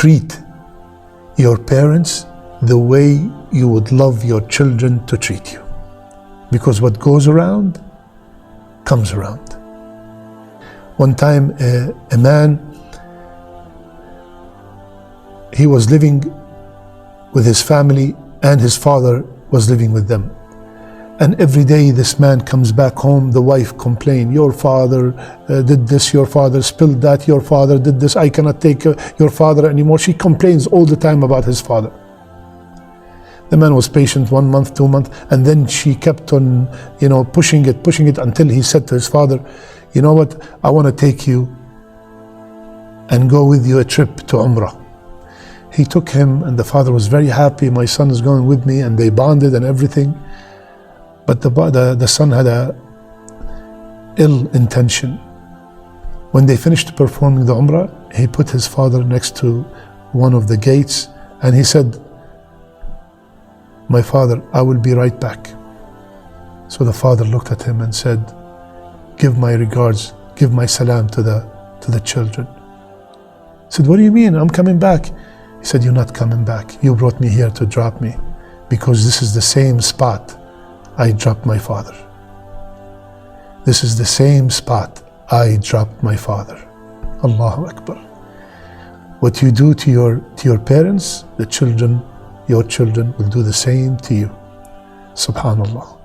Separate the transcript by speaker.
Speaker 1: treat your parents the way you would love your children to treat you. Because what goes around comes around. One time, a man, he was living with his family and his father was living with them. And every day this man comes back home, the wife complains, your father did this, your father spilled that, your father did this, I cannot take your father anymore. She complains all the time about his father. The man was patient 1 month, 2 months, and then she kept on, pushing it until he said to his father, you know what, I want to take you and go with you a trip to Umrah. He took him and the father was very happy, my son is going with me, and they bonded and everything. But the son had a ill intention. When they finished performing the Umrah, he put his father next to one of the gates and he said, my father, I will be right back. So the father looked at him and said, give my regards, give my salam to the children. He said, what do you mean? I'm coming back. He said, you're not coming back. You brought me here to drop me because this is the same spot I dropped my father. This is the same spot I dropped my father. Allahu Akbar. What you do to your parents, your children will do the same to you. Subhanallah.